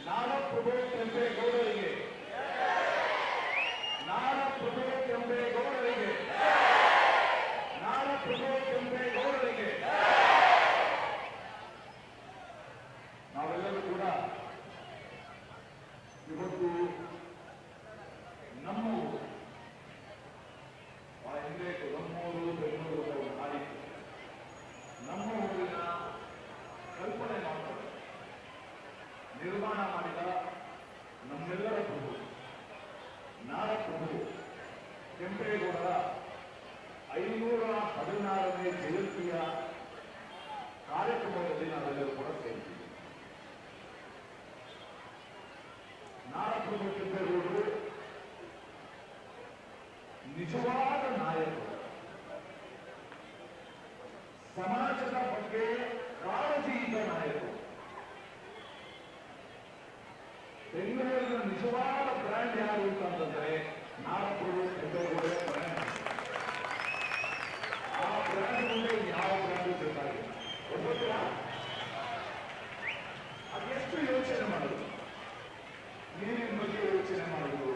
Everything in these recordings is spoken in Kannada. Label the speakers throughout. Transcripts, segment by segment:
Speaker 1: ನಾಡಪ್ರಭು ಕೆಂಪೇಗೌಡರಿಗೆ, ನಾಡಪ್ರಭು ಕೆಂಪೇಗೌಡರಿಗೆ, ನಾಡಪ್ರಭು ಕೆಂಪೇಗೌಡರಿಗೆ. ನಾವೆಲ್ಲರೂ ಕೂಡ ಇವತ್ತು ನಮ್ಮೂರು ಹಿಂದೆ ನಮ್ಮೂರು ಬೆಂಗಳೂರು ಆಯಿತು. ನಮ್ಮ ಊರಿನ ಕಲ್ಪನೆ ಮಾಡ್ತಾರೆ, ನಿರ್ಮಾಣ ಮಾಡಿದ ನಮ್ಮೆಲ್ಲರ ಪ್ರಭು ನಾಡಪ್ರಭು ಕೆಂಪೇಗೌಡರ 516ನೇ ಜಯಂತಿಯ ಕಾರ್ಯಕ್ರಮದಲ್ಲಿ ನಾವೆಲ್ಲರೂ ಕೂಡ ಸೇರಿದ್ದೀವಿ. ನಾಡಪ್ರಭು ಕೆಂಪೇಗೌಡರು ನಿಜವಾದ ನಾಯಕರು, ಸಮಾಜದ ಬಗ್ಗೆ ಕಾಳಜಿ ಇದ್ದ ನಾಯಕರು. ಬೆಂಗಳೂರಿನ ನಿಜವಾದ ಬ್ರ್ಯಾಂಡ್ ಯಾರು ಅಂತಂದ್ರೆ ನಾಡಪ್ರಭು ಕೆಂಪೇಗೌಡರ ಬ್ರ್ಯಾಂಡ್. ಆ ಬ್ರ್ಯಾಂಡ್ ಮುಂದೆ ಯಾವ ಬ್ರ್ಯಾಂಡ್ ಬೇಕಾಗಿಲ್ಲ. ಒಬ್ಬರ ಅದೆಷ್ಟು ಯೋಚನೆ ಮಾಡುದು, ನೀರಿನ ಬಗ್ಗೆ ಯೋಚನೆ ಮಾಡುವುದು,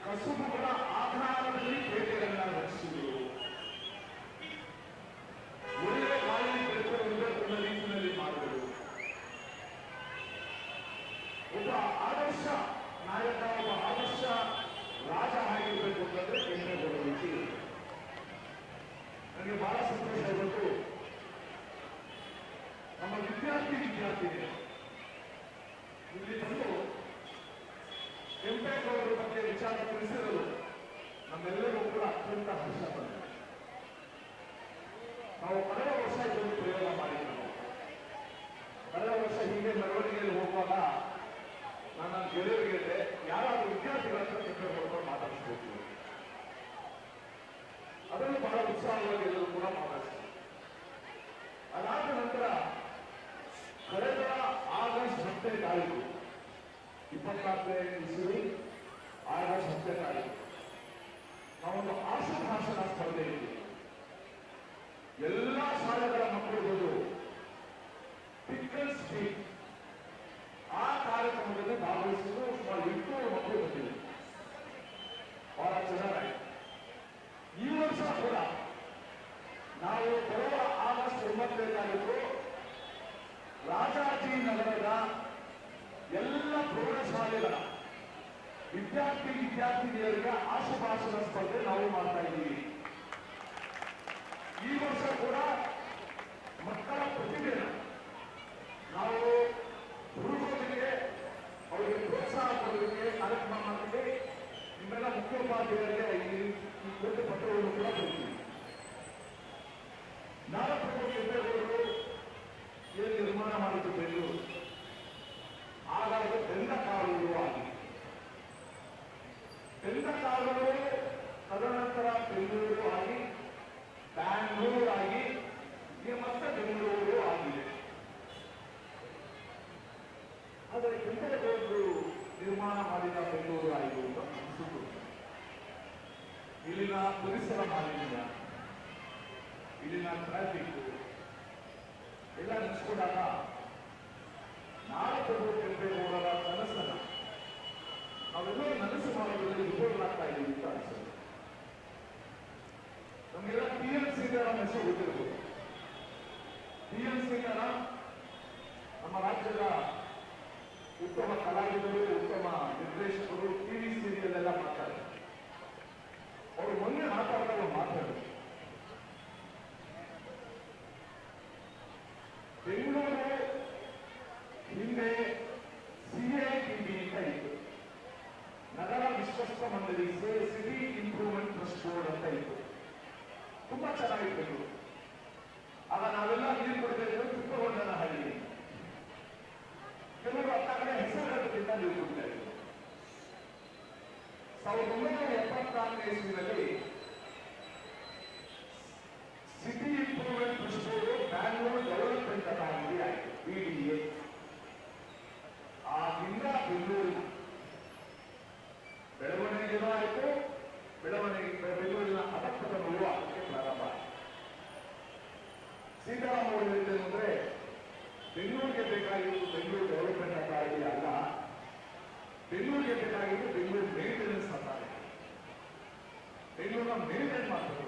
Speaker 1: ಕಸುಬುಗಳ ಆಧಾರದಲ್ಲಿ ಪೇಟೆಗಳನ್ನ ರಚಿಸುವುದು, ಒಳ್ಳೆ ಗಾಳಿ ಬೆಳೆಸುವ ರೀತಿಯಲ್ಲಿ ಮಾಡುವುದು. ಒಬ್ಬ ಆದರ್ಶ ನಾಯಕ, ಒಬ್ಬ ಆದರ್ಶ ರಾಜ ಆಗಿರಬೇಕು ಅಂತಂದ್ರೆ ಕೆಂಪೇಗೌಡ ರೀತಿ. ನನಗೆ ಬಹಳ ಸಂತೋಷ ಇವತ್ತು ನಮ್ಮ ವಿದ್ಯಾರ್ಥಿನಿಯರು ಇಲ್ಲಿ ಬಂದು ಕೆಂಪೇಗೌಡರ ಬಗ್ಗೆ ವಿಚಾರ ತಿಳಿಸಿರಲು ನಮ್ಮೆಲ್ಲರೂ ಕೂಡ ಅತ್ಯಂತ ಹರ್ಷ ಬಂದಿದೆ. ನಾವು ಕಳೆದ ವರ್ಷ ಇದನ್ನು ಪ್ರಯೋಗ ಮಾಡಿದ್ದೆವು. ಕಳೆದ ವರ್ಷ ಹೀಗೆ ಮೆರವಣಿಗೆಯಲ್ಲಿ ಹೋಗುವಾಗ ನಾನು ನನ್ನ ಗೆಳೆಯರಿಗೆ ಯಾರಾದ್ರೂ ವಿದ್ಯಾರ್ಥಿಗಳ ಹತ್ರ ಕೆಂಪೇಗೌಡರು ಮಾತಾಡಿಸ್ಬೇಕು. ಅದನ್ನು ಬಹಳ ಉತ್ಸಾಹವಾಗಿ ಎಲ್ಲರೂ ಕೂಡ ಮಾತಾಡಿಸ್ತಾರೆ. ಅದಾದ ನಂತರ ಕಳೆದ ಆಗಸ್ಟ್ 10ನೇ ತಾರೀಕು 24ನೇ ಇಸ್ವಿ ಆಗಸ್ಟ್ 10ನೇ ತಾರೀಕು ನಾವೊಂದು ಆಶುಭಾಷಣ ಸ್ಪರ್ಧೆ ಇದೆ. ಎಲ್ಲ ಶಾಲೆಗಳ ಮಕ್ಕಳುಗಳು ಪಿಕಲ್ ಸ್ಪೀಕ್ ಆ ಕಾರ್ಯಕ್ರಮದಲ್ಲಿ ಭಾಗವಹಿಸಲು ಸುಮಾರು 800 ಮಕ್ಕಳು ಬಂದಿದೆ. ಬಹಳ ಚೆನ್ನಾಗಿದೆ. ಈ ವರ್ಷ ಕೂಡ ನಾವು ಬರುವ ಆಗಸ್ಟ್ 9ನೇ ತಾರೀಕು ರಾಜಾಜಿನಗರದ ಎಲ್ಲ ಪ್ರೌಢಶಾಲೆಗಳ ವಿದ್ಯಾರ್ಥಿನಿಯರಿಗೆ ಆಶುಭಾಷಣ ಸ್ಪರ್ಧೆ ನಾವು ಮಾಡ್ತಾ ಇದ್ದೀವಿ. ಈ ವರ್ಷ ಕೂಡ ಮಕ್ಕಳ ಪ್ರತಿಭೆನ ನಾವು ಹುಡುಗರಿಗೆ ಅವರಿಗೆ ಪ್ರೋತ್ಸಾಹ ಕೊಡೋದಕ್ಕೆ ಕಾರ್ಯಕ್ರಮ ಮಾಡ್ತೀವಿ. ನಿಮ್ಮೆಲ್ಲ ಮುಖ್ಯೋಪಾಧ್ಯಾಯರಿಗೆ ಈ ದೊಡ್ಡ ಪತ್ರವನ್ನು ಕೂಡ ಕೊಡ್ತೀವಿ. ನಾಡಪ್ರಭು ಕೆಂಪೇಗೌಡರು ಏನು ನಿರ್ಮಾಣ ಮಾಡಿದ್ದು ಬೆಂಗಳೂರು, ಆಗಾಗ ಬೆಂದಕಾಲೂರು ಆಗಿದೆ. ಬೆಂದಕಾಲೂರು ತದನಂತರ ಬೆಂಗಳೂರು ಆಗಿ ಬ್ಯಾಂಗ್ಳೂರು ಆಗಿ ಈಗ ಮತ್ತೆ ಬೆಂಗಳೂರು ಆಗಿದೆ. ಆದರೆ ಕೆಂಪೇಗೌಡರು ನಿರ್ಮಾಣ ಮಾಡಿದ ಬೆಂಗಳೂರು ಆಯಿತು ಅಂತ ಅನಿಸುತ್ತದೆ. ಇಲ್ಲಿನ ಪರಿಸರ ಮಾಲಿನ್ಯ, ಇಲ್ಲಿನ ಟ್ರಾಫಿಕ್ ಎಲ್ಲ ನೆನೆಸ್ಕೊಂಡಾಗ ನಾಡಪ್ರಭು ಕೆಂಪೇಗೌಡರ ಕನಸನ್ನ ನಾವೆಲ್ಲರೂ ನನಸು ಮಾಡೋದ್ರಲ್ಲಿ ವಿಫಲರಾಗ್ತಾ ಇದ್ದೀವಿ ಅಂತ ಅನಿಸುತ್ತೆ. ನಮಗೆಲ್ಲ ಟಿ.ಎನ್. ಸೀತಾರಾಮ್ ಹೆಸರು ಗೊತ್ತಿರ್ಬೋದು. ಟಿ.ಎನ್. ಸೀತಾರಾಮ್ ನಮ್ಮ ರಾಜ್ಯದ ಉತ್ತಮ ಕಲಾವಿದರು, ಉತ್ತಮ ನಿರ್ದೇಶಕರು, ಟಿವಿ ಸೀರಿಯಲ್ ಎಲ್ಲ ಮಾಡ್ತಾರೆ. ಅವರು ಮೊನ್ನೆ ಮಾತಾಡಿದಾಗ ಮಾತಾಡಿದ್ರು, ಬೆಂಗಳೂರು ಹಿಂದೆ CITB ಅಂತ ಇತ್ತು, ನಗರ ವಿಶ್ವಸ್ತ ಮಂಡಳಿ, ಸಿಟಿ ಇಂಪ್ರೂವ್ಮೆಂಟ್ ಟ್ರಸ್ಟ್ ಬೋರ್ಡ್ ಅಂತ ಇತ್ತು. ತುಂಬಾ ಚೆನ್ನಾಗಿತ್ತು ಬೆಂಗಳೂರು. ಆಗ ನಾವೆಲ್ಲ ನೀರು ಕೊಡ್ತಿದ್ದೇವೆ ಚಿಕ್ಕಗೊಂಡನ ಹಳ್ಳಿ. ಕೆಲವರು ಆ ಕಡೆ ಹೆಸರುಗಳಿಂದ ನೀರು ಕೊಡ್ತಾ ಇದ್ರು. 1974ನೇ ಇಸ್ವಿನಲ್ಲಿ city improvement trust board Bangalore development authority ಆಯಿತು, BDA. ಆಗಿಂದ ಬೆಂಗಳೂರಿನ ಬೆಳವಣಿಗೆನೂ ಆಯಿತು, ಬೆಂಗಳೂರಿನ ಅಪಕ್ವತನೂ ಆಗಕ್ಕೆ ಪ್ರಾರಂಭ ಆಯಿತು. ಸೀತಾರಾಮ್ ಅವರು ಹೇಳಿದ್ದೇನೆಂದ್ರೆ ಬೆಂಗಳೂರಿಗೆ ಬೇಕಾಗಿರುವುದು ಬೆಂಗಳೂರು ಡೆವಲಪ್ಮೆಂಟ್ ಬೆಂಗಳೂರಿಗೆ ಬೇಕಾಗಿದ್ದು ಬೆಂಗಳೂರು ಮೇಂಟೆನೆನ್ಸ್ ಅಂತಾರೆ. ಬೆಂಗಳೂರನ್ನ ಮೇಂಟೈನ್ ಮಾಡಬೇಕು.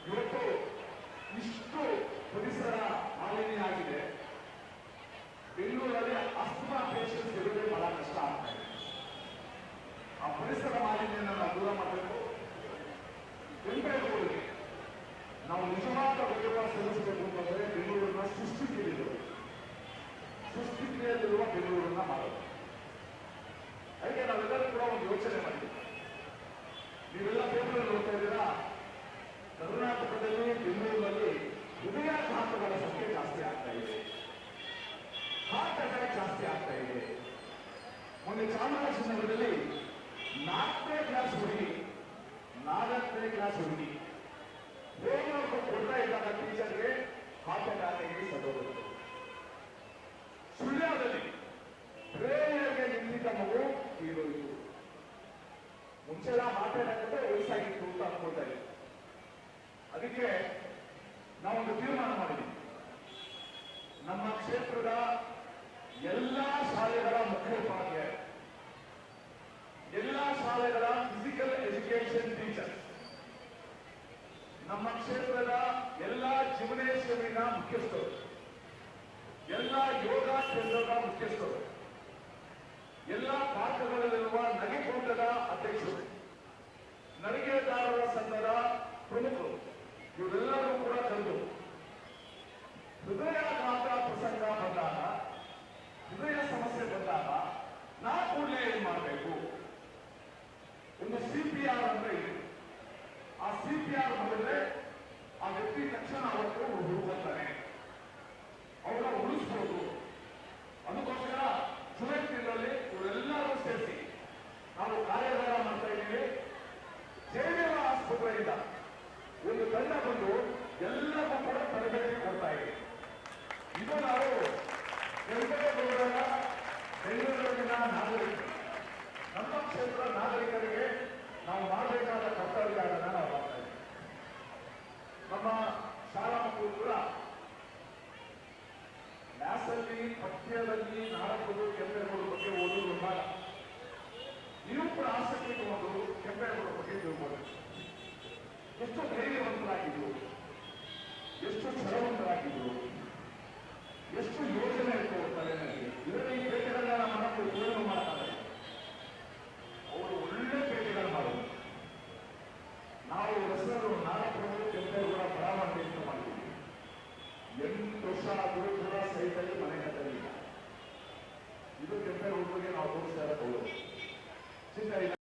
Speaker 1: ಇವತ್ತು ಇಷ್ಟು ಪರಿಸರ ಮಾಲಿನ್ಯ ಆಗಿದೆ. ಬೆಂಗಳೂರಲ್ಲಿ ಅಸ್ತಮಾ ಪೇಷಂಟ್ಸ್ ಇರೋದೇ ಬಹಳ ಕಷ್ಟ ಆಗ್ತಾ ಇದೆ. ಆ ಪರಿಸರ ಮಾಲಿನ್ಯನ ನಾವು ದೂರ ಮಾಡಬೇಕು. ಬೆಂಗಳೂರಿಗೆ ನಾವು ನಿಜವಾದ ಗೌರವ ಸಲ್ಲಿಸಬೇಕು ಅಂತಂದ್ರೆ ಬೆಂಗಳೂರನ್ನ ಸುಸ್ಥಿತಿಯಲ್ಲಿರುವ ಬೆಂಗಳೂರನ್ನ ಮಾಡೋದು. ಅದಕ್ಕೆ ನಾವೆಲ್ಲರೂ ಕೂಡ ಒಂದು ಯೋಚನೆ ಮಾಡಿದ್ದೀವಿ. ನೀವೆಲ್ಲ ಪೇಪರ್ ನೋಡ್ತಾ ಇದ್ದೀರಾ, ಕರ್ನಾಟಕದಲ್ಲಿ ಬೆಂಗಳೂರಿನಲ್ಲಿ ಹೃದಯಾಘಾತಗಳ ಸಂಖ್ಯೆ ಜಾಸ್ತಿ ಆಗ್ತಾ ಇದೆ, ಹಾರ್ಟ್ ಅಟ್ಯಾಕ್ ಜಾಸ್ತಿ ಆಗ್ತಾ ಇದೆ. ಮೊನ್ನೆ ಚಾಮರಾಜನಗರದಲ್ಲಿ 4ನೇ ಕ್ಲಾಸ್ ಹುಡುಗಿ ಹೋಮ್ವರ್ಕ್ ಕೊಡ್ತಾ ಇದ್ದಾಗ ಟೀಚರ್ಗೆ ಹಾರ್ಟ್ ಅಟ್ಯಾಕ್ ಆಗಿ ಸತ್ತೋದ್ರು. ಸುಳ್ಯದಲ್ಲಿ ಪ್ರೇಯರ್ಗೆ ನಿಂತಿದ್ದ ಮಗು ತೀರೋಯಿತು. ಮುಂಚೆಲ್ಲ ಹಾರ್ಟ್ ಅಟ್ಯಾಕ್ ಅಂದ್ರೆ ವಯಸ್ಸಾಗಿತ್ತು ಅಂತ ಅನ್ಕೊಳ್ತಾ ಇದ್ವಿ. ಅದಕ್ಕೆ ನಾವೊಂದು ತೀರ್ಮಾನ ಮಾಡಿದ್ವಿ. ನಮ್ಮ ಕ್ಷೇತ್ರದ ಎಲ್ಲಾ ಶಾಲೆಗಳ ಮುಖ್ಯೋಪಾಧ್ಯಾಯ, ಎಲ್ಲಾ ಶಾಲೆಗಳ ಫಿಸಿಕಲ್ ಎಜುಕೇಶನ್ ಟೀಚರ್, ನಮ್ಮ ಕ್ಷೇತ್ರದ ಎಲ್ಲಾ ಜಿಮ್ನೇಷಿಯಮಿನ ಮುಖ್ಯಸ್ಥರು, ಎಲ್ಲಾ ಯೋಗ ಕೇಂದ್ರದ ಮುಖ್ಯಸ್ಥರು, ಎಲ್ಲಾ ಪಾಠಗಳಲ್ಲಿರುವ ನಗೆಕೂಟದ ಅಧ್ಯಕ್ಷರು, ನಡಿಗೆದಾರರ ಸಂಘದ ಪ್ರಮುಖರು, ಇವರೆಲ್ಲರೂ ಕೂಡ ಕರೆದು ಹೃದಯಾಘಾತ ಪ್ರಸಂಗ ಬಂದಾಗ, ಹೃದಯ ಸಮಸ್ಯೆ ಬಂದಾಗ ನಾವು ಕೂಡಲೇ ಏನ್ ಮಾಡಬೇಕು? ಒಂದು CPR ಅಂದ್ರೆ ಇದೆ. ಆ CPR ಮಾಡಿದ್ರೆ ಆ ವ್ಯಕ್ತಿ ತಕ್ಷಣ ಅವತ್ತು ಹುಡುಕ್ತಾನೆ, ಅವರ ಉಳಿಸ್ಬೋದು. ಅದಕ್ಕೋಸ್ಕರ ಜುಲೈ ತಿಂಗಳಲ್ಲಿ ಇವರೆಲ್ಲರೂ ಸೇರಿಸಿ ನಾವು ಕಾರ್ಯಾಗಾರ ಮಾಡ್ತಾ ಇದ್ದೀವಿ. ಜಯದೇವ ಆಸ್ಪತ್ರೆಯಿಂದ ಒಂದು ತಂಡ ಬಂದು ಎಲ್ಲರಿಗೂ ಕೂಡ ತರಬೇತಿ ಕೊಡ್ತಾ ಇದೆ. ಇದು ನಾವು ಕೆಂಪೇಗೌಡರ ಬೆಂಗಳೂರಿನ ನಾಗರಿಕರು, ನಮ್ಮ ಕ್ಷೇತ್ರದ ನಾಗರಿಕರಿಗೆ ನಾವು ಮಾಡಬೇಕಾದ ಕರ್ತವ್ಯ ಅದನ್ನು ನಾವು ಮಾಡ್ತಾ ಇದ್ದೀವಿ. ನಮ್ಮ ಶಾಲಾ ಮಕ್ಕಳು ಕೂಡ ಮ್ಯಾಥ್ಸಲ್ಲಿ, ಪಠ್ಯದಲ್ಲಿ ನಾಲ್ಕು ಕೆಂಪೇಗೌಡರ ಬಗ್ಗೆ ಓದುವುದು ಭಾಗ. ನೀವು ಕೂಡ ಆಸಕ್ತಿ ತಗೊಂಡು ಕೆಂಪೇಗೌಡರ ಬಗ್ಗೆ ತಿಳ್ಕೊಂಡು ಎಷ್ಟು ಧೈರ್ಯವಂತರಾಗಿದ್ರು, ಎಷ್ಟು ಛಲವಂತರಾಗಿದ್ರು, ಎಷ್ಟು ಯೋಜನೆ ಇಟ್ಕೊಳ್ತಾರೆ. ಇದರಲ್ಲಿ ಈ ಪೇಟೆಗಳನ್ನ ನಮ್ಮ ಮಕ್ಕಳು ಪೂರ್ಣ ಮಾಡ್ತಾರೆ. ಅವರು ಒಳ್ಳೆ ಪೇಟೆಗಳು ಮಾಡೋದು. ನಾವು ಹೆಸರು ನಾಲ್ಕು ಕೆಂಪೇಗೌಡ ಬಡಾವಣೆ ಅಂತ ಮಾಡಿದ್ದೀವಿ. 8 ವರ್ಷ ಆದರೂ ಕೂಡ